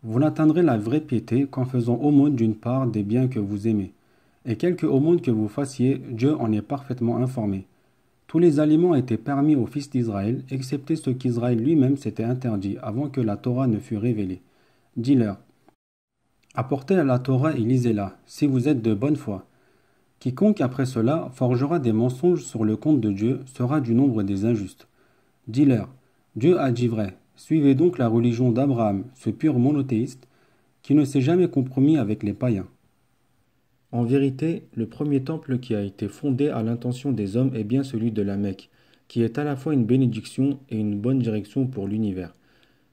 Vous n'atteindrez la vraie piété qu'en faisant aumône d'une part des biens que vous aimez. Et quelque aumône que vous fassiez, Dieu en est parfaitement informé. Tous les aliments étaient permis aux fils d'Israël, excepté ce qu'Israël lui-même s'était interdit avant que la Torah ne fût révélée. Dis-leur, apportez la Torah et lisez-la, si vous êtes de bonne foi. Quiconque après cela forgera des mensonges sur le compte de Dieu sera du nombre des injustes. Dis-leur, Dieu a dit vrai, suivez donc la religion d'Abraham, ce pur monothéiste, qui ne s'est jamais compromis avec les païens. En vérité, le premier temple qui a été fondé à l'intention des hommes est bien celui de la Mecque, qui est à la fois une bénédiction et une bonne direction pour l'univers.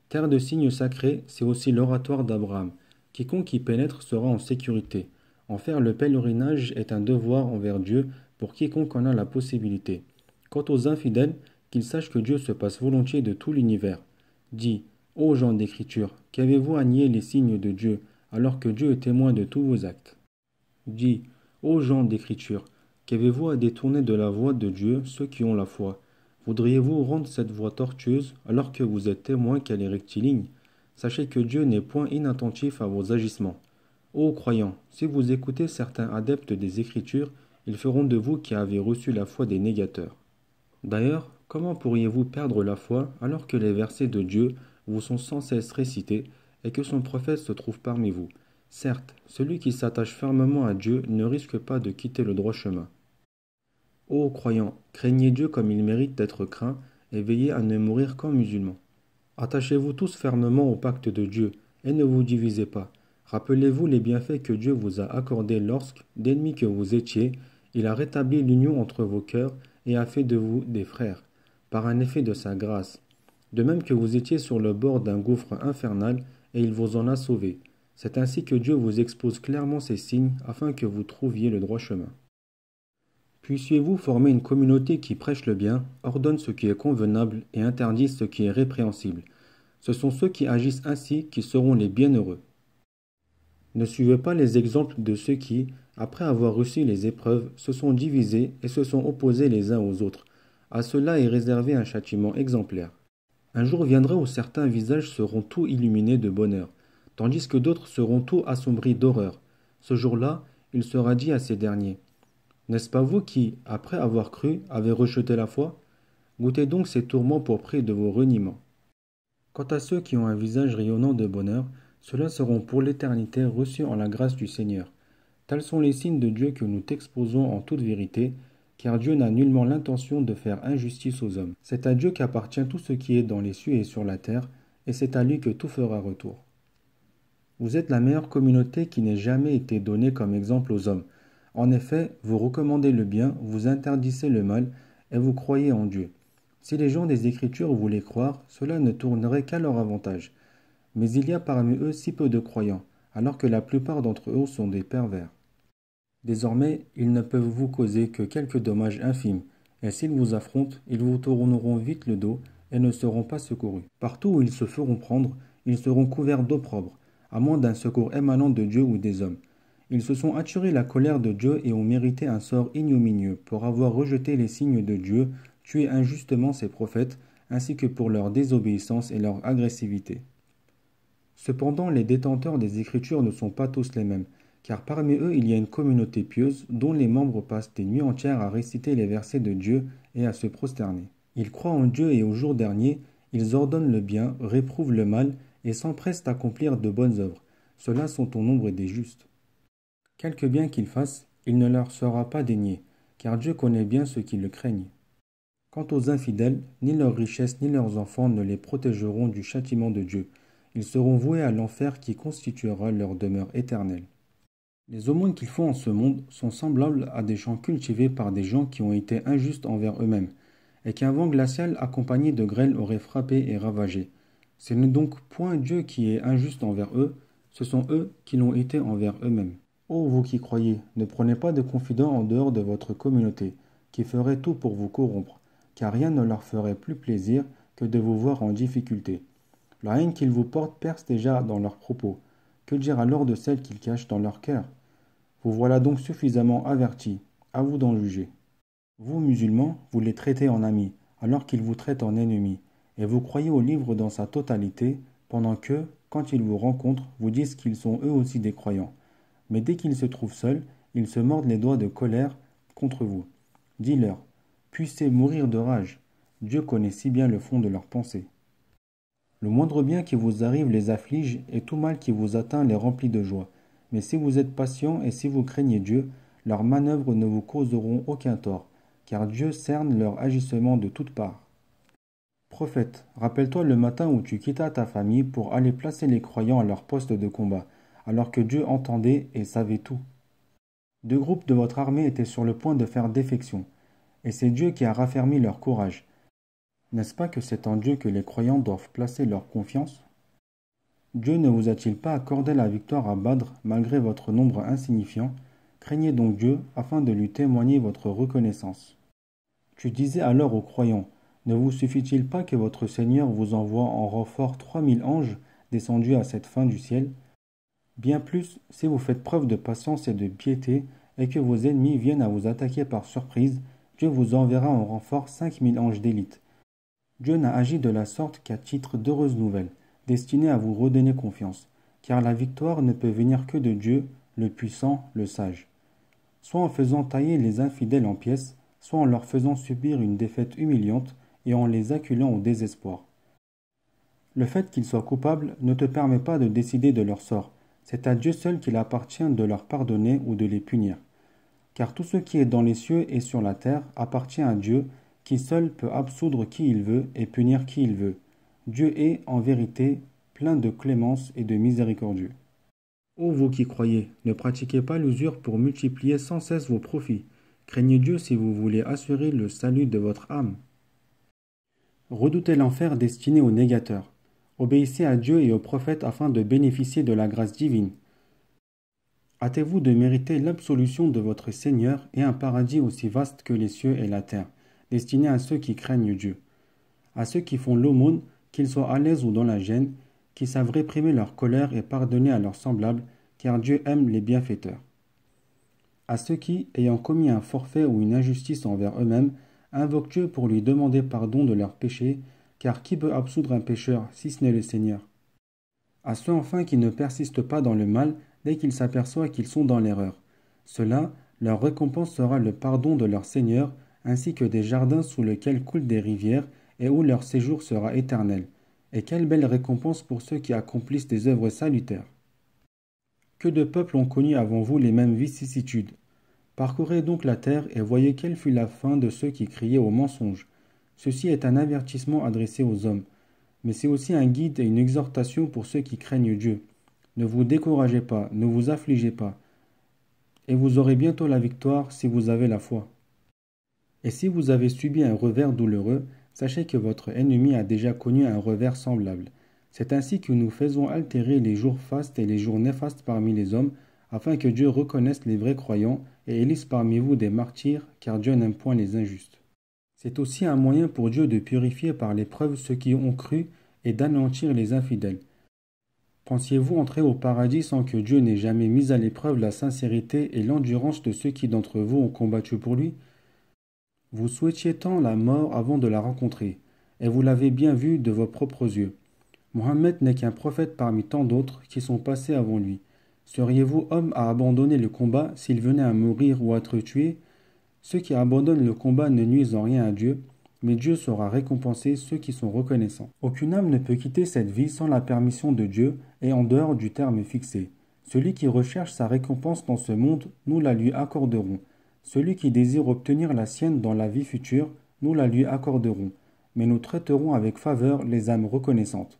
Terre de signes sacrés, c'est aussi l'oratoire d'Abraham. Quiconque y pénètre sera en sécurité. En faire le pèlerinage est un devoir envers Dieu pour quiconque en a la possibilité. Quant aux infidèles, qu'ils sachent que Dieu se passe volontiers de tout l'univers. Dis, ô gens d'Écriture, qu'avez-vous à nier les signes de Dieu, alors que Dieu est témoin de tous vos actes? Dis, ô gens d'Écriture, qu'avez-vous à détourner de la voie de Dieu ceux qui ont la foi? Voudriez-vous rendre cette voie tortueuse alors que vous êtes témoin qu'elle est rectiligne? Sachez que Dieu n'est point inattentif à vos agissements. Ô croyants, si vous écoutez certains adeptes des Écritures, ils feront de vous qui avez reçu la foi des négateurs. D'ailleurs, comment pourriez-vous perdre la foi alors que les versets de Dieu vous sont sans cesse récités et que son prophète se trouve parmi vous? Certes, celui qui s'attache fermement à Dieu ne risque pas de quitter le droit chemin. Ô croyants, craignez Dieu comme il mérite d'être craint et veillez à ne mourir qu'en musulmans. Attachez-vous tous fermement au pacte de Dieu et ne vous divisez pas. Rappelez-vous les bienfaits que Dieu vous a accordés lorsque, d'ennemis que vous étiez, il a rétabli l'union entre vos cœurs et a fait de vous des frères, par un effet de sa grâce. De même que vous étiez sur le bord d'un gouffre infernal et il vous en a sauvés. C'est ainsi que Dieu vous expose clairement ces signes afin que vous trouviez le droit chemin. Puissiez-vous former une communauté qui prêche le bien, ordonne ce qui est convenable et interdit ce qui est répréhensible. Ce sont ceux qui agissent ainsi qui seront les bienheureux. Ne suivez pas les exemples de ceux qui, après avoir reçu les épreuves, se sont divisés et se sont opposés les uns aux autres. À cela est réservé un châtiment exemplaire. Un jour viendra où certains visages seront tout illuminés de bonheur, tandis que d'autres seront tout assombris d'horreur. Ce jour-là, il sera dit à ces derniers: n'est-ce pas vous qui, après avoir cru, avez rejeté la foi? Goûtez donc ces tourments pour prix de vos reniements. Quant à ceux qui ont un visage rayonnant de bonheur, ceux-là seront pour l'éternité reçus en la grâce du Seigneur. Tels sont les signes de Dieu que nous t'exposons en toute vérité, car Dieu n'a nullement l'intention de faire injustice aux hommes. C'est à Dieu qu'appartient tout ce qui est dans les cieux et sur la terre, et c'est à lui que tout fera retour. Vous êtes la meilleure communauté qui n'ait jamais été donnée comme exemple aux hommes. En effet, vous recommandez le bien, vous interdisez le mal, et vous croyez en Dieu. Si les gens des Écritures voulaient croire, cela ne tournerait qu'à leur avantage. Mais il y a parmi eux si peu de croyants, alors que la plupart d'entre eux sont des pervers. Désormais, ils ne peuvent vous causer que quelques dommages infimes, et s'ils vous affrontent, ils vous tourneront vite le dos et ne seront pas secourus. Partout où ils se feront prendre, ils seront couverts d'opprobre, à moins d'un secours émanant de Dieu ou des hommes. Ils se sont attirés la colère de Dieu et ont mérité un sort ignominieux pour avoir rejeté les signes de Dieu, tué injustement ses prophètes, ainsi que pour leur désobéissance et leur agressivité. Cependant, les détenteurs des Écritures ne sont pas tous les mêmes, car parmi eux il y a une communauté pieuse dont les membres passent des nuits entières à réciter les versets de Dieu et à se prosterner. Ils croient en Dieu et au jour dernier, ils ordonnent le bien, réprouvent le mal et s'empressent à accomplir de bonnes œuvres. Ceux-là sont au nombre des justes. Quelque bien qu'ils fassent, il ne leur sera pas dénié, car Dieu connaît bien ceux qui le craignent. Quant aux infidèles, ni leurs richesses ni leurs enfants ne les protégeront du châtiment de Dieu. Ils seront voués à l'enfer qui constituera leur demeure éternelle. Les aumônes qu'ils font en ce monde sont semblables à des champs cultivés par des gens qui ont été injustes envers eux-mêmes, et qu'un vent glacial accompagné de grêle aurait frappé et ravagé. Ce n'est donc point Dieu qui est injuste envers eux, ce sont eux qui l'ont été envers eux-mêmes. Ô vous qui croyez, ne prenez pas de confidents en dehors de votre communauté, qui feraient tout pour vous corrompre, car rien ne leur ferait plus plaisir que de vous voir en difficulté. La haine qu'ils vous portent perce déjà dans leurs propos. Que dire alors de celle qu'ils cachent dans leur cœur? Vous voilà donc suffisamment avertis, à vous d'en juger. Vous, musulmans, vous les traitez en amis, alors qu'ils vous traitent en ennemis, et vous croyez au livre dans sa totalité, pendant que, quand ils vous rencontrent, vous disent qu'ils sont eux aussi des croyants. Mais dès qu'ils se trouvent seuls, ils se mordent les doigts de colère contre vous. Dis-leur, puissez mourir de rage. Dieu connaît si bien le fond de leurs pensées. Le moindre bien qui vous arrive les afflige et tout mal qui vous atteint les remplit de joie. Mais si vous êtes patient et si vous craignez Dieu, leurs manœuvres ne vous causeront aucun tort, car Dieu cerne leur agissement de toutes parts. Prophète, rappelle-toi le matin où tu quittas ta famille pour aller placer les croyants à leur poste de combat, alors que Dieu entendait et savait tout. Deux groupes de votre armée étaient sur le point de faire défection, et c'est Dieu qui a raffermi leur courage. N'est-ce pas que c'est en Dieu que les croyants doivent placer leur confiance? Dieu ne vous a-t-il pas accordé la victoire à Badr malgré votre nombre insignifiant? Craignez donc Dieu afin de lui témoigner votre reconnaissance. Tu disais alors aux croyants, ne vous suffit-il pas que votre Seigneur vous envoie en renfort 3000 anges descendus à cette fin du ciel? Bien plus, si vous faites preuve de patience et de piété, et que vos ennemis viennent à vous attaquer par surprise, Dieu vous enverra en renfort 5000 anges d'élite. Dieu n'a agi de la sorte qu'à titre d'heureuses nouvelles, destinées à vous redonner confiance, car la victoire ne peut venir que de Dieu, le puissant, le sage. Soit en faisant tailler les infidèles en pièces, soit en leur faisant subir une défaite humiliante et en les acculant au désespoir. Le fait qu'ils soient coupables ne te permet pas de décider de leur sort, c'est à Dieu seul qu'il appartient de leur pardonner ou de les punir. Car tout ce qui est dans les cieux et sur la terre appartient à Dieu, qui seul peut absoudre qui il veut et punir qui il veut. Dieu est, en vérité, plein de clémence et de miséricordieux. Ô vous qui croyez, ne pratiquez pas l'usure pour multiplier sans cesse vos profits. Craignez Dieu si vous voulez assurer le salut de votre âme. Redoutez l'enfer destiné aux négateurs. Obéissez à Dieu et aux prophètes afin de bénéficier de la grâce divine. Hâtez-vous de mériter l'absolution de votre Seigneur et un paradis aussi vaste que les cieux et la terre, destiné à ceux qui craignent Dieu, à ceux qui font l'aumône, qu'ils soient à l'aise ou dans la gêne, qui savent réprimer leur colère et pardonner à leurs semblables, car Dieu aime les bienfaiteurs. À ceux qui, ayant commis un forfait ou une injustice envers eux-mêmes, invoquent Dieu pour lui demander pardon de leurs péchés, car qui peut absoudre un pécheur si ce n'est le Seigneur? À ceux enfin qui ne persistent pas dans le mal dès qu'ils s'aperçoivent qu'ils sont dans l'erreur. Cela, leur récompense sera le pardon de leur Seigneur, ainsi que des jardins sous lesquels coulent des rivières, et où leur séjour sera éternel. Et quelle belle récompense pour ceux qui accomplissent des œuvres salutaires. Que de peuples ont connu avant vous les mêmes vicissitudes. Parcourez donc la terre et voyez quelle fut la fin de ceux qui criaient au mensonge. Ceci est un avertissement adressé aux hommes, mais c'est aussi un guide et une exhortation pour ceux qui craignent Dieu. Ne vous découragez pas, ne vous affligez pas, et vous aurez bientôt la victoire si vous avez la foi. Et si vous avez subi un revers douloureux, sachez que votre ennemi a déjà connu un revers semblable. C'est ainsi que nous faisons altérer les jours fastes et les jours néfastes parmi les hommes, afin que Dieu reconnaisse les vrais croyants et élise parmi vous des martyrs, car Dieu n'aime point les injustes. C'est aussi un moyen pour Dieu de purifier par l'épreuve ceux qui ont cru et d'anéantir les infidèles. Pensiez-vous entrer au paradis sans que Dieu n'ait jamais mis à l'épreuve la sincérité et l'endurance de ceux qui d'entre vous ont combattu pour lui? Vous souhaitiez tant la mort avant de la rencontrer, et vous l'avez bien vu de vos propres yeux. Mohammed n'est qu'un prophète parmi tant d'autres qui sont passés avant lui. Seriez-vous homme à abandonner le combat s'il venait à mourir ou à être tué? Ceux qui abandonnent le combat ne nuisent en rien à Dieu, mais Dieu saura récompenser ceux qui sont reconnaissants. Aucune âme ne peut quitter cette vie sans la permission de Dieu et en dehors du terme fixé. Celui qui recherche sa récompense dans ce monde, nous la lui accorderons. Celui qui désire obtenir la sienne dans la vie future, nous la lui accorderons, mais nous traiterons avec faveur les âmes reconnaissantes.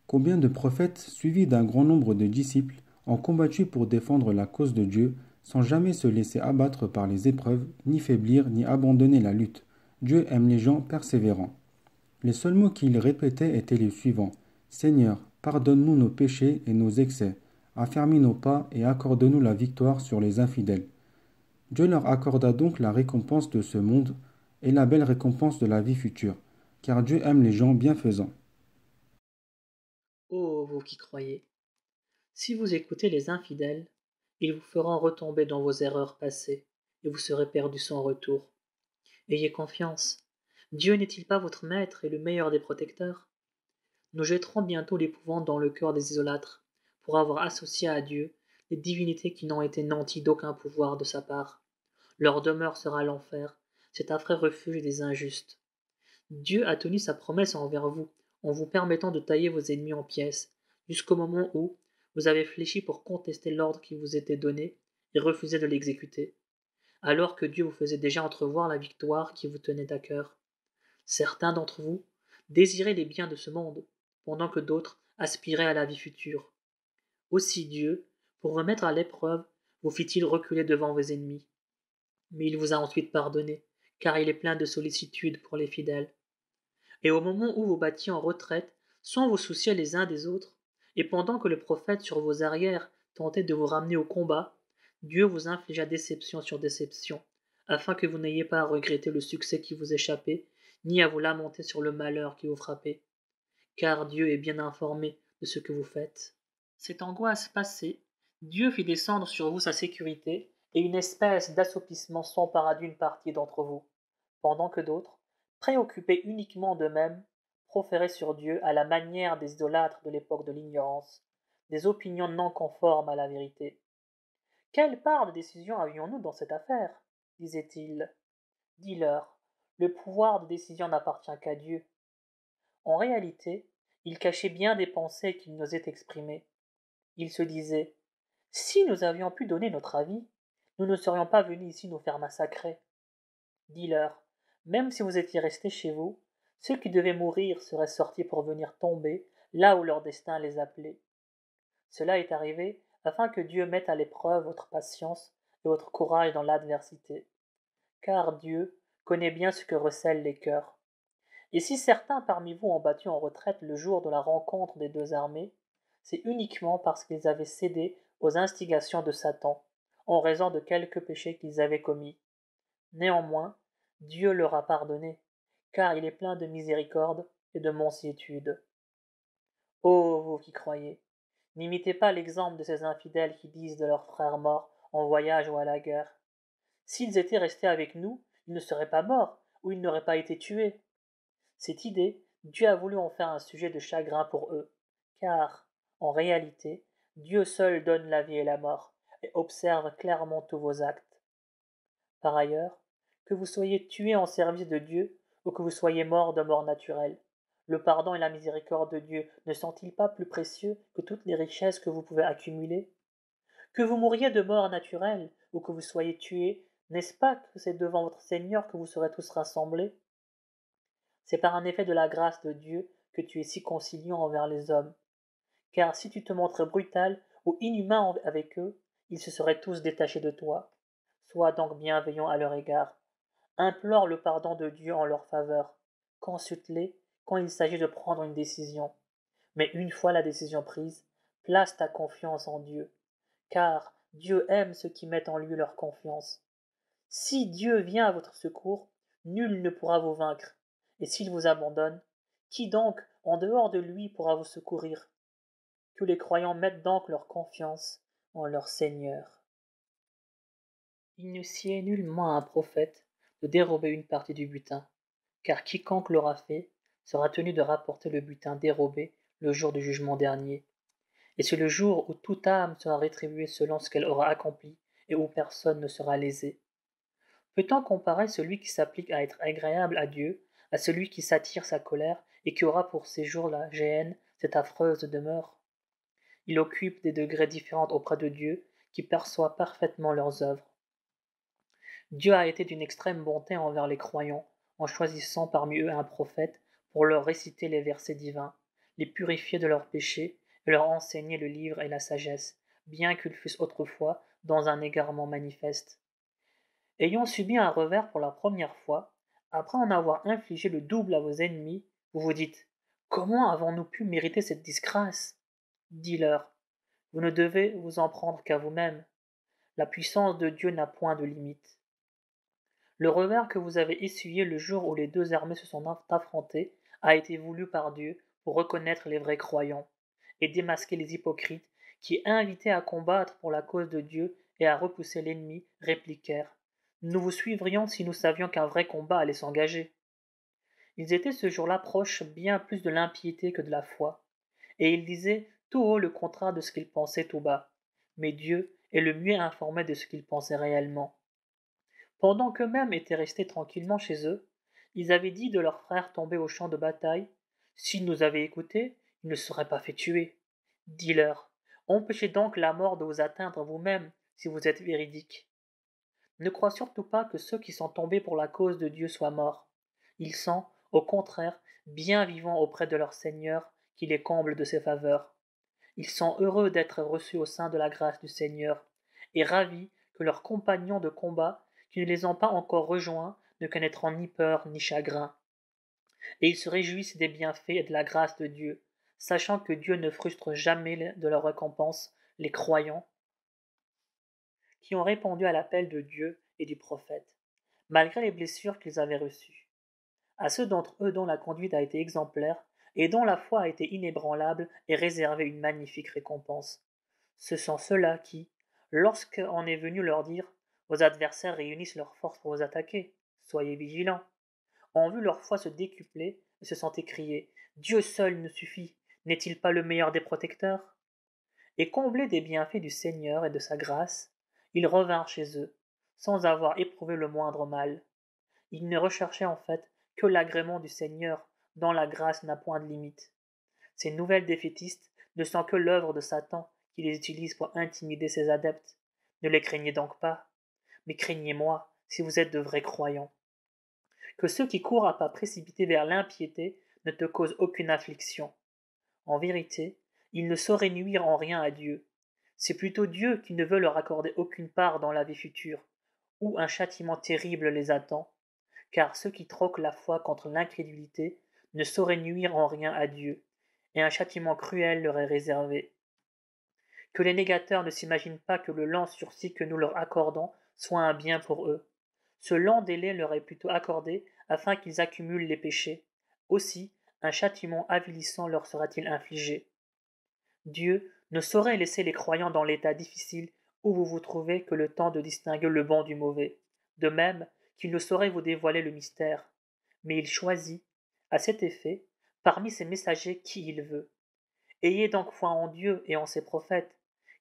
Combien de prophètes, suivis d'un grand nombre de disciples, ont combattu pour défendre la cause de Dieu, sans jamais se laisser abattre par les épreuves, ni faiblir, ni abandonner la lutte. Dieu aime les gens persévérants. Les seuls mots qu'il répétait étaient les suivants. Seigneur, pardonne-nous nos péchés et nos excès, affermis nos pas et accorde-nous la victoire sur les infidèles. Dieu leur accorda donc la récompense de ce monde et la belle récompense de la vie future, car Dieu aime les gens bienfaisants. Ô vous qui croyez, si vous écoutez les infidèles, ils vous feront retomber dans vos erreurs passées, et vous serez perdus sans retour. Ayez confiance. Dieu n'est-il pas votre maître et le meilleur des protecteurs? Nous jetterons bientôt l'épouvante dans le cœur des idolâtres, pour avoir associé à Dieu des divinités qui n'ont été nanties d'aucun pouvoir de sa part. Leur demeure sera l'enfer, cet affreux refuge des injustes. Dieu a tenu sa promesse envers vous, en vous permettant de tailler vos ennemis en pièces, jusqu'au moment où vous avez fléchi pour contester l'ordre qui vous était donné et refuser de l'exécuter, alors que Dieu vous faisait déjà entrevoir la victoire qui vous tenait à cœur. Certains d'entre vous désiraient les biens de ce monde, pendant que d'autres aspiraient à la vie future. Aussi Dieu, pour vous mettre à l'épreuve, vous fit-il reculer devant vos ennemis. Mais il vous a ensuite pardonné, car il est plein de sollicitude pour les fidèles. Et au moment où vous battiez en retraite, sans vous soucier les uns des autres, et pendant que le prophète sur vos arrières tentait de vous ramener au combat, Dieu vous infligea déception sur déception, afin que vous n'ayez pas à regretter le succès qui vous échappait, ni à vous lamenter sur le malheur qui vous frappait, car Dieu est bien informé de ce que vous faites. Cette angoisse passée, Dieu fit descendre sur vous sa sécurité, et une espèce d'assoupissement s'empara d'une partie d'entre vous, pendant que d'autres, préoccupés uniquement d'eux-mêmes, proféraient sur Dieu à la manière des idolâtres de l'époque de l'ignorance, des opinions non conformes à la vérité. Quelle part de décision avions-nous dans cette affaire disait-il. Dis-leur, le pouvoir de décision n'appartient qu'à Dieu. En réalité, il cachait bien des pensées qu'il n'osait exprimer. Il se disait: si nous avions pu donner notre avis, nous ne serions pas venus ici nous faire massacrer. Dis-leur, même si vous étiez restés chez vous, ceux qui devaient mourir seraient sortis pour venir tomber là où leur destin les appelait. Cela est arrivé afin que Dieu mette à l'épreuve votre patience et votre courage dans l'adversité. Car Dieu connaît bien ce que recèlent les cœurs. Et si certains parmi vous ont battu en retraite le jour de la rencontre des deux armées, c'est uniquement parce qu'ils avaient cédé aux instigations de Satan, en raison de quelques péchés qu'ils avaient commis. Néanmoins, Dieu leur a pardonné, car il est plein de miséricorde et de mansuétude. Ô vous qui croyez, n'imitez pas l'exemple de ces infidèles qui disent de leurs frères morts en voyage ou à la guerre. S'ils étaient restés avec nous, ils ne seraient pas morts, ou ils n'auraient pas été tués. Cette idée, Dieu a voulu en faire un sujet de chagrin pour eux, car, en réalité, Dieu seul donne la vie et la mort, et observe clairement tous vos actes. Par ailleurs, que vous soyez tués en service de Dieu, ou que vous soyez morts de mort naturelle, le pardon et la miséricorde de Dieu ne sont-ils pas plus précieux que toutes les richesses que vous pouvez accumuler? Que vous mouriez de mort naturelle, ou que vous soyez tués, n'est-ce pas que c'est devant votre Seigneur que vous serez tous rassemblés? C'est par un effet de la grâce de Dieu que tu es si conciliant envers les hommes, car si tu te montrais brutal ou inhumain avec eux, ils se seraient tous détachés de toi. Sois donc bienveillant à leur égard. Implore le pardon de Dieu en leur faveur. Consulte-les quand il s'agit de prendre une décision. Mais une fois la décision prise, place ta confiance en Dieu, car Dieu aime ceux qui mettent en lui leur confiance. Si Dieu vient à votre secours, nul ne pourra vous vaincre, et s'il vous abandonne, qui donc, en dehors de lui, pourra vous secourir? Que les croyants mettent donc leur confiance en leur Seigneur. Il ne sied nullement à un prophète de dérober une partie du butin, car quiconque l'aura fait sera tenu de rapporter le butin dérobé le jour du jugement dernier. Et c'est le jour où toute âme sera rétribuée selon ce qu'elle aura accompli et où personne ne sera lésé. Peut-on comparer celui qui s'applique à être agréable à Dieu à celui qui s'attire sa colère et qui aura pour séjour la géhenne, cette affreuse demeure? Il occupe des degrés différents auprès de Dieu qui perçoit parfaitement leurs œuvres. Dieu a été d'une extrême bonté envers les croyants en choisissant parmi eux un prophète pour leur réciter les versets divins, les purifier de leurs péchés et leur enseigner le livre et la sagesse, bien qu'ils fussent autrefois dans un égarement manifeste. Ayant subi un revers pour la première fois, après en avoir infligé le double à vos ennemis, vous vous dites: comment avons-nous pu mériter cette disgrâce? Dis-leur: vous ne devez vous en prendre qu'à vous-même. La puissance de Dieu n'a point de limite. Le revers que vous avez essuyé le jour où les deux armées se sont affrontées a été voulu par Dieu pour reconnaître les vrais croyants et démasquer les hypocrites qui, invités à combattre pour la cause de Dieu et à repousser l'ennemi, répliquèrent: nous vous suivrions si nous savions qu'un vrai combat allait s'engager. Ils étaient ce jour-là proches bien plus de l'impiété que de la foi, et ils disaient tout haut le contraire de ce qu'ils pensaient tout bas. Mais Dieu est le mieux informé de ce qu'ils pensaient réellement. Pendant qu'eux-mêmes étaient restés tranquillement chez eux, ils avaient dit de leurs frères tombés au champ de bataille: S'ils nous avaient écoutés, ils ne seraient pas fait tuer. Dis-leur: empêchez donc la mort de vous atteindre vous-même si vous êtes véridiques. Ne crois surtout pas que ceux qui sont tombés pour la cause de Dieu soient morts. Ils sont, au contraire, bien vivants auprès de leur Seigneur qui les comble de ses faveurs. Ils sont heureux d'être reçus au sein de la grâce du Seigneur, et ravis que leurs compagnons de combat, qui ne les ont pas encore rejoints, ne connaîtront ni peur ni chagrin. Et ils se réjouissent des bienfaits et de la grâce de Dieu, sachant que Dieu ne frustre jamais de leur récompense les croyants qui ont répondu à l'appel de Dieu et du prophète, malgré les blessures qu'ils avaient reçues. À ceux d'entre eux dont la conduite a été exemplaire et dont la foi a été inébranlable est réservée une magnifique récompense. Ce sont ceux-là qui, lorsqu'on est venu leur dire: vos adversaires réunissent leurs forces pour vous attaquer, soyez vigilants, ont vu leur foi se décupler et se sont écriés: Dieu seul nous suffit, n'est-il pas le meilleur des protecteurs? Et comblés des bienfaits du Seigneur et de sa grâce, ils revinrent chez eux, sans avoir éprouvé le moindre mal. Ils ne recherchaient en fait que l'agrément du Seigneur, dont la grâce n'a point de limite. Ces nouvelles défaitistes ne sont que l'œuvre de Satan qui les utilise pour intimider ses adeptes. Ne les craignez donc pas, mais craignez-moi si vous êtes de vrais croyants. Que ceux qui courent à pas précipités vers l'impiété ne te causent aucune affliction. En vérité, ils ne sauraient nuire en rien à Dieu. C'est plutôt Dieu qui ne veut leur accorder aucune part dans la vie future, où un châtiment terrible les attend, car ceux qui troquent la foi contre l'incrédulité ne sauraient nuire en rien à Dieu, et un châtiment cruel leur est réservé. Que les négateurs ne s'imaginent pas que le lent sursis que nous leur accordons soit un bien pour eux. Ce lent délai leur est plutôt accordé afin qu'ils accumulent les péchés. Aussi, un châtiment avilissant leur sera-t-il infligé. Dieu ne saurait laisser les croyants dans l'état difficile où vous vous trouvez que le temps de distinguer le bon du mauvais, de même qu'il ne saurait vous dévoiler le mystère. Mais il choisit, à cet effet, parmi ses messagers qui il veut. Ayez donc foi en Dieu et en ses prophètes,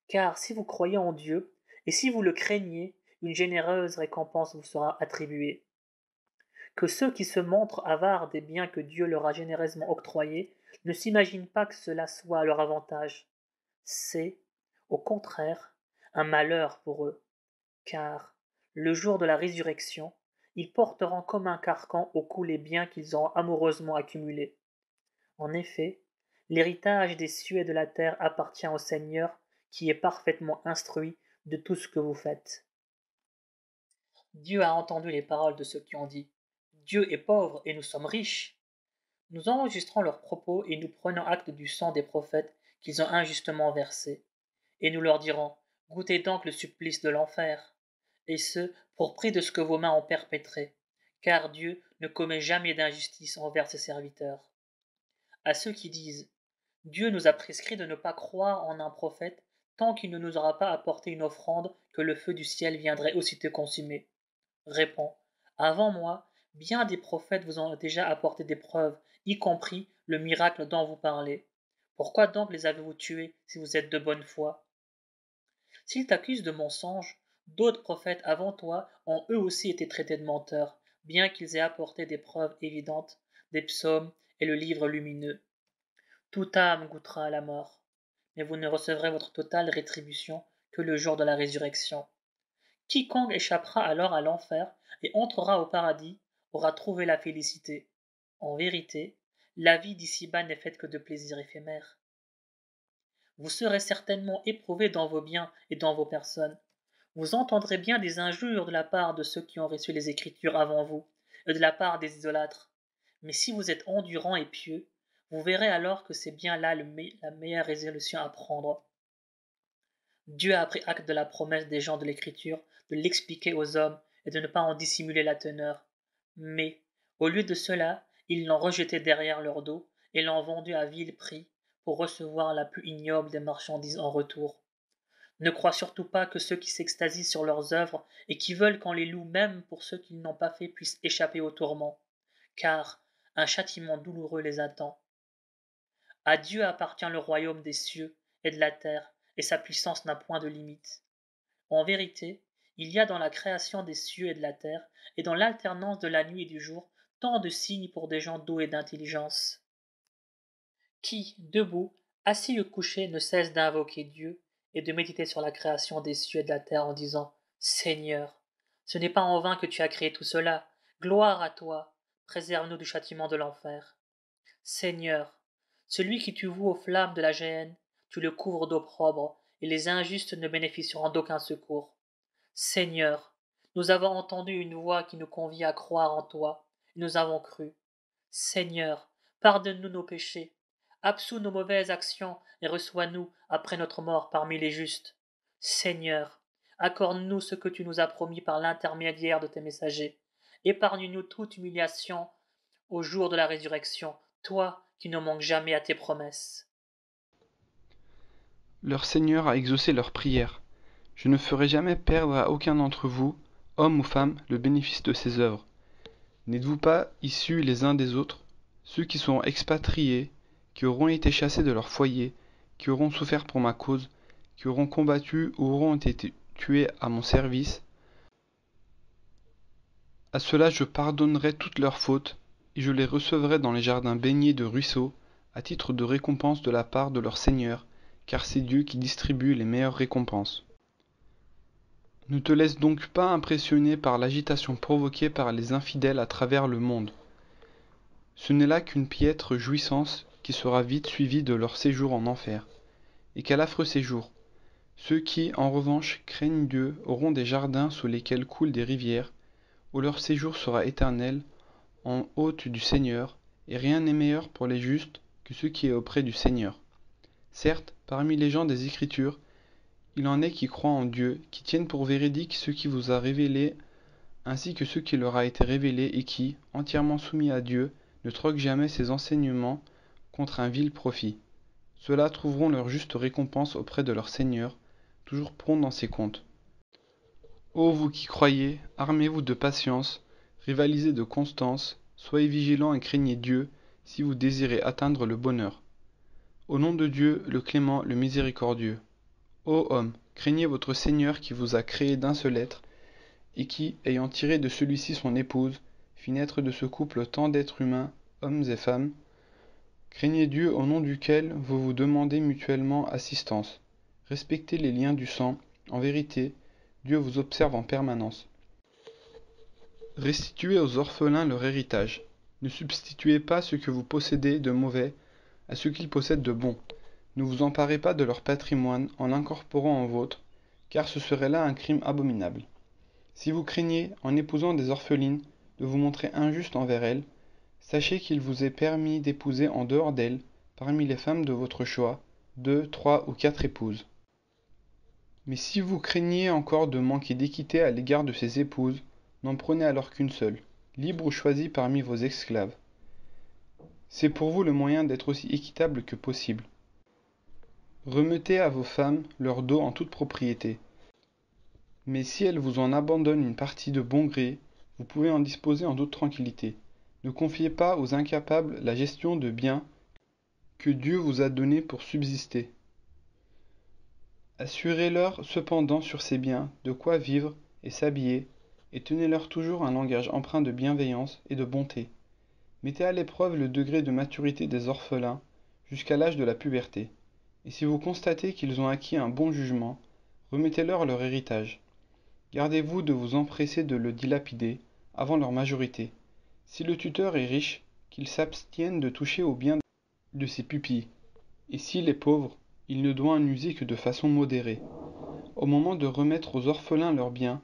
car si vous croyez en Dieu, et si vous le craignez, une généreuse récompense vous sera attribuée. Que ceux qui se montrent avares des biens que Dieu leur a généreusement octroyés ne s'imaginent pas que cela soit à leur avantage. C'est, au contraire, un malheur pour eux, car, le jour de la résurrection, ils porteront comme un carcan au cou les biens qu'ils ont amoureusement accumulés. En effet, l'héritage des cieux et de la terre appartient au Seigneur qui est parfaitement instruit de tout ce que vous faites. Dieu a entendu les paroles de ceux qui ont dit: Dieu est pauvre et nous sommes riches. Nous enregistrons leurs propos et nous prenons acte du sang des prophètes qu'ils ont injustement versé. Et nous leur dirons: goûtez donc le supplice de l'enfer, et ce, pour prix de ce que vos mains ont perpétré, car Dieu ne commet jamais d'injustice envers ses serviteurs. À ceux qui disent: Dieu nous a prescrit de ne pas croire en un prophète tant qu'il ne nous aura pas apporté une offrande que le feu du ciel viendrait aussitôt consumer. Réponds: avant moi, bien des prophètes vous ont déjà apporté des preuves, y compris le miracle dont vous parlez. Pourquoi donc les avez-vous tués si vous êtes de bonne foi? S'ils t'accusent de mensonge, d'autres prophètes avant toi ont eux aussi été traités de menteurs, bien qu'ils aient apporté des preuves évidentes, des psaumes et le livre lumineux. Toute âme goûtera à la mort, mais vous ne recevrez votre totale rétribution que le jour de la résurrection. Quiconque échappera alors à l'enfer et entrera au paradis aura trouvé la félicité. En vérité, la vie d'ici-bas n'est faite que de plaisirs éphémères. Vous serez certainement éprouvés dans vos biens et dans vos personnes. Vous entendrez bien des injures de la part de ceux qui ont reçu les Écritures avant vous, et de la part des idolâtres. Mais si vous êtes endurants et pieux, vous verrez alors que c'est bien là la meilleure résolution à prendre. Dieu a pris acte de la promesse des gens de l'Écriture de l'expliquer aux hommes et de ne pas en dissimuler la teneur. Mais, au lieu de cela, ils l'ont rejeté derrière leur dos et l'ont vendu à vil prix pour recevoir la plus ignoble des marchandises en retour. Ne crois surtout pas que ceux qui s'extasient sur leurs œuvres et qui veulent qu'on les loue même pour ceux qu'ils n'ont pas fait puissent échapper au tourment. Car, un châtiment douloureux les attend. À Dieu appartient le royaume des cieux et de la terre, et sa puissance n'a point de limite. En vérité, il y a dans la création des cieux et de la terre, et dans l'alternance de la nuit et du jour, tant de signes pour des gens doués d'intelligence. Qui, debout, assis ou couché, ne cesse d'invoquer Dieu et de méditer sur la création des cieux et de la terre en disant « Seigneur, ce n'est pas en vain que tu as créé tout cela, gloire à toi, préserve-nous du châtiment de l'enfer. Seigneur, celui qui tu voues aux flammes de la géhenne, tu le couvres d'opprobre, et les injustes ne bénéficieront d'aucun secours. Seigneur, nous avons entendu une voix qui nous convie à croire en toi, et nous avons cru. Seigneur, pardonne-nous nos péchés, absous nos mauvaises actions et reçois-nous après notre mort parmi les justes. Seigneur, accorde-nous ce que tu nous as promis par l'intermédiaire de tes messagers. Épargne-nous toute humiliation au jour de la résurrection, toi qui ne manques jamais à tes promesses. Leur Seigneur a exaucé leurs prières. Je ne ferai jamais perdre à aucun d'entre vous, homme ou femme, le bénéfice de ses œuvres. N'êtes-vous pas issus les uns des autres, ceux qui seront expatriés, qui auront été chassés de leur foyer, qui auront souffert pour ma cause, qui auront combattu ou auront été tués à mon service? À ceux-là je pardonnerai toutes leurs fautes, et je les recevrai dans les jardins baignés de ruisseaux, à titre de récompense de la part de leur Seigneur, car c'est Dieu qui distribue les meilleures récompenses. Ne te laisse donc pas impressionner par l'agitation provoquée par les infidèles à travers le monde. Ce n'est là qu'une piètre jouissance qui sera vite suivie de leur séjour en enfer. Et quel affreux séjour! Ceux qui, en revanche, craignent Dieu auront des jardins sous lesquels coulent des rivières, où leur séjour sera éternel, en hôte du Seigneur, et rien n'est meilleur pour les justes que ce qui est auprès du Seigneur. Certes, parmi les gens des Écritures, il en est qui croient en Dieu, qui tiennent pour véridique ce qui vous a révélé, ainsi que ce qui leur a été révélé, et qui, entièrement soumis à Dieu, ne troquent jamais ses enseignements contre un vil profit. Ceux-là trouveront leur juste récompense auprès de leur Seigneur, toujours prompt dans ses comptes. Ô vous qui croyez, armez-vous de patience, rivalisez de constance, soyez vigilants et craignez Dieu, si vous désirez atteindre le bonheur. Au nom de Dieu, le clément, le miséricordieux. Ô homme, craignez votre Seigneur qui vous a créé d'un seul être, et qui, ayant tiré de celui-ci son épouse, fit naître de ce couple tant d'êtres humains, hommes et femmes. Craignez Dieu au nom duquel vous vous demandez mutuellement assistance. Respectez les liens du sang, en vérité, Dieu vous observe en permanence. Restituez aux orphelins leur héritage. Ne substituez pas ce que vous possédez de mauvais à ce qu'ils possèdent de bon. Ne vous emparez pas de leur patrimoine en l'incorporant en vôtre, car ce serait là un crime abominable. Si vous craignez, en épousant des orphelines, de vous montrer injuste envers elles, sachez qu'il vous est permis d'épouser en dehors d'elles, parmi les femmes de votre choix, 2, 3 ou 4 épouses. Mais si vous craignez encore de manquer d'équité à l'égard de ces épouses, n'en prenez alors qu'une seule, libre ou choisie parmi vos esclaves. C'est pour vous le moyen d'être aussi équitable que possible. Remettez à vos femmes leur dos en toute propriété. Mais si elles vous en abandonnent une partie de bon gré, vous pouvez en disposer en toute tranquillité. Ne confiez pas aux incapables la gestion de biens que Dieu vous a donnés pour subsister. Assurez-leur cependant sur ces biens de quoi vivre et s'habiller, et tenez-leur toujours un langage empreint de bienveillance et de bonté. Mettez à l'épreuve le degré de maturité des orphelins jusqu'à l'âge de la puberté, et si vous constatez qu'ils ont acquis un bon jugement, remettez-leur leur héritage. Gardez-vous de vous empresser de le dilapider avant leur majorité. Si le tuteur est riche, qu'il s'abstienne de toucher aux biens de ses pupilles, et s'il est pauvre, il ne doit en user que de façon modérée. Au moment de remettre aux orphelins leurs biens,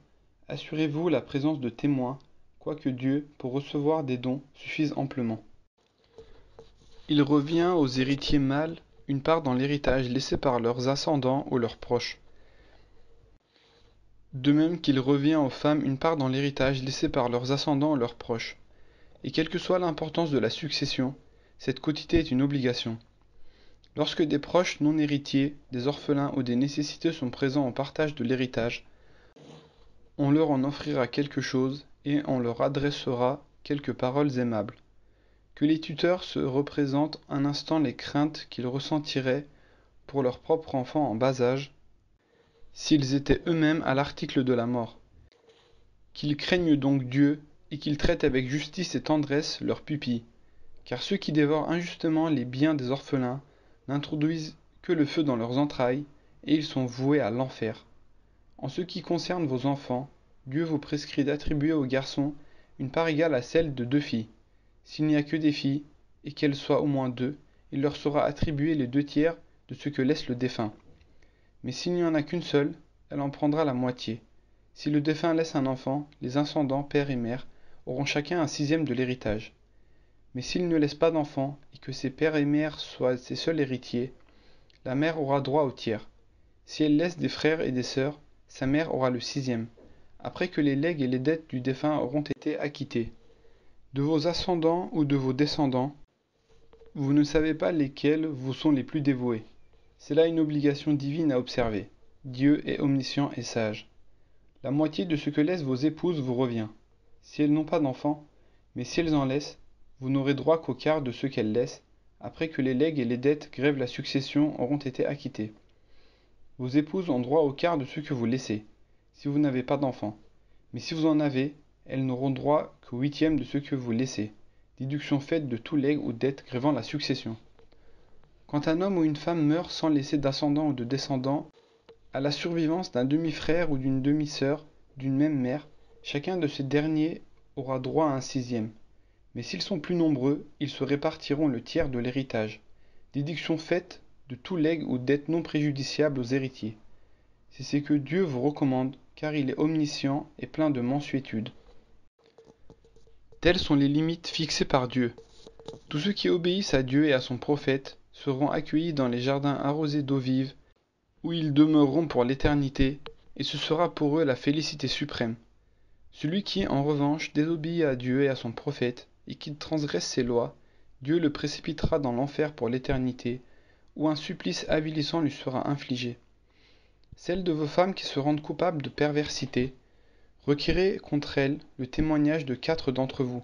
assurez-vous la présence de témoins, quoique Dieu, pour recevoir des dons, suffise amplement. Il revient aux héritiers mâles une part dans l'héritage laissé par leurs ascendants ou leurs proches. De même qu'il revient aux femmes une part dans l'héritage laissé par leurs ascendants ou leurs proches. Et quelle que soit l'importance de la succession, cette quotité est une obligation. Lorsque des proches non héritiers, des orphelins ou des nécessiteux sont présents au partage de l'héritage, on leur en offrira quelque chose et on leur adressera quelques paroles aimables. Que les tuteurs se représentent un instant les craintes qu'ils ressentiraient pour leur propre enfant en bas âge, s'ils étaient eux-mêmes à l'article de la mort. Qu'ils craignent donc Dieu, et qu'ils traitent avec justice et tendresse leurs pupilles. Car ceux qui dévorent injustement les biens des orphelins n'introduisent que le feu dans leurs entrailles, et ils sont voués à l'enfer. En ce qui concerne vos enfants, Dieu vous prescrit d'attribuer aux garçons une part égale à celle de 2 filles. S'il n'y a que des filles, et qu'elles soient au moins 2, il leur sera attribué les 2/3 de ce que laisse le défunt. Mais s'il n'y en a qu'une seule, elle en prendra la moitié. Si le défunt laisse un enfant, les ascendants, père et mère, auront chacun un 6e de l'héritage. Mais s'il ne laisse pas d'enfant, et que ses pères et mères soient ses seuls héritiers, la mère aura droit au tiers. Si elle laisse des frères et des sœurs, sa mère aura le 6e, après que les legs et les dettes du défunt auront été acquittés. De vos ascendants ou de vos descendants, vous ne savez pas lesquels vous sont les plus dévoués. C'est là une obligation divine à observer. Dieu est omniscient et sage. La moitié de ce que laissent vos épouses vous revient, si elles n'ont pas d'enfants, mais si elles en laissent, vous n'aurez droit qu'au quart de ce qu'elles laissent, après que les legs et les dettes grèvent la succession auront été acquittés. Vos épouses ont droit au quart de ce que vous laissez, si vous n'avez pas d'enfants, mais si vous en avez, elles n'auront droit qu'au 8e de ce que vous laissez, déduction faite de tout legs ou dette grevant la succession. Quand un homme ou une femme meurt sans laisser d'ascendant ou de descendant, à la survivance d'un demi-frère ou d'une demi-sœur d'une même mère, chacun de ces derniers aura droit à un 6e. Mais s'ils sont plus nombreux, ils se répartiront le tiers de l'héritage, déduction faite de tout legs ou dette non préjudiciable aux héritiers. C'est ce que Dieu vous recommande, car il est omniscient et plein de mansuétude. Telles sont les limites fixées par Dieu. Tous ceux qui obéissent à Dieu et à son prophète seront accueillis dans les jardins arrosés d'eau vive, où ils demeureront pour l'éternité, et ce sera pour eux la félicité suprême. Celui qui, en revanche, désobéit à Dieu et à son prophète, et qui transgresse ses lois, Dieu le précipitera dans l'enfer pour l'éternité, où un supplice avilissant lui sera infligé. Celles de vos femmes qui se rendent coupables de perversité, requérez contre elles le témoignage de 4 d'entre vous.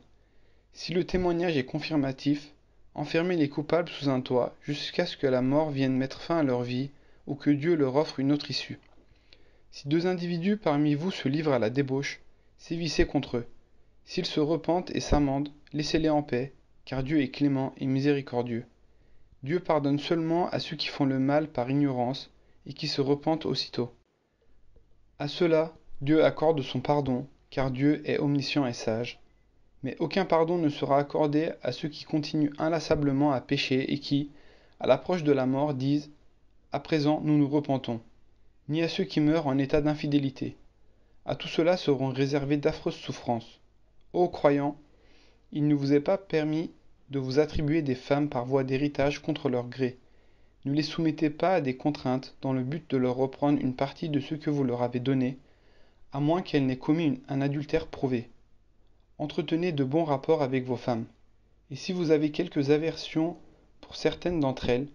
Si le témoignage est confirmatif, enfermez les coupables sous un toit, jusqu'à ce que la mort vienne mettre fin à leur vie, ou que Dieu leur offre une autre issue. Si 2 individus parmi vous se livrent à la débauche, sévissez contre eux. S'ils se repentent et s'amendent, laissez-les en paix, car Dieu est clément et miséricordieux. Dieu pardonne seulement à ceux qui font le mal par ignorance et qui se repentent aussitôt. À ceux-là, Dieu accorde son pardon, car Dieu est omniscient et sage. Mais aucun pardon ne sera accordé à ceux qui continuent inlassablement à pécher et qui, à l'approche de la mort, disent « À présent, nous nous repentons », ni à ceux qui meurent en état d'infidélité. À tout cela seront réservées d'affreuses souffrances. Ô croyants, il ne vous est pas permis de vous attribuer des femmes par voie d'héritage contre leur gré. Ne les soumettez pas à des contraintes dans le but de leur reprendre une partie de ce que vous leur avez donné, à moins qu'elles n'aient commis un adultère prouvé. Entretenez de bons rapports avec vos femmes. Et si vous avez quelques aversions pour certaines d'entre elles,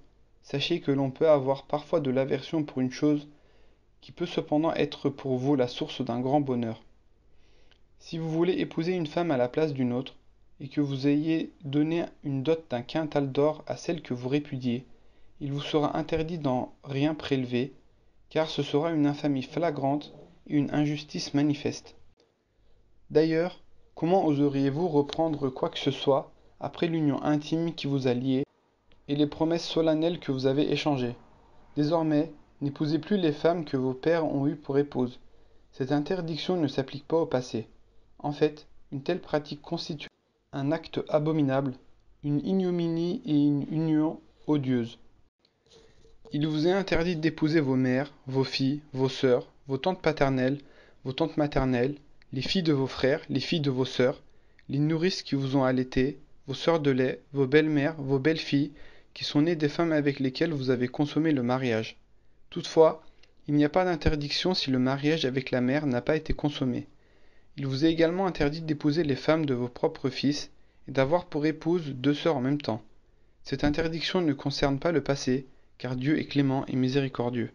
sachez que l'on peut avoir parfois de l'aversion pour une chose qui peut cependant être pour vous la source d'un grand bonheur. Si vous voulez épouser une femme à la place d'une autre, et que vous ayez donné une dot d'un quintal d'or à celle que vous répudiez, il vous sera interdit d'en rien prélever, car ce sera une infamie flagrante et une injustice manifeste. D'ailleurs, comment oseriez-vous reprendre quoi que ce soit après l'union intime qui vous a lié et les promesses solennelles que vous avez échangées? Désormais, n'épousez plus les femmes que vos pères ont eues pour épouses. Cette interdiction ne s'applique pas au passé. En fait, une telle pratique constitue un acte abominable, une ignominie et une union odieuse. Il vous est interdit d'épouser vos mères, vos filles, vos sœurs, vos tantes paternelles, vos tantes maternelles, les filles de vos frères, les filles de vos sœurs, les nourrices qui vous ont allaité, vos sœurs de lait, vos belles-mères, vos belles-filles, qui sont nées des femmes avec lesquelles vous avez consommé le mariage. Toutefois, il n'y a pas d'interdiction si le mariage avec la mère n'a pas été consommé. Il vous est également interdit d'épouser les femmes de vos propres fils et d'avoir pour épouse 2 sœurs en même temps. Cette interdiction ne concerne pas le passé, car Dieu est clément et miséricordieux.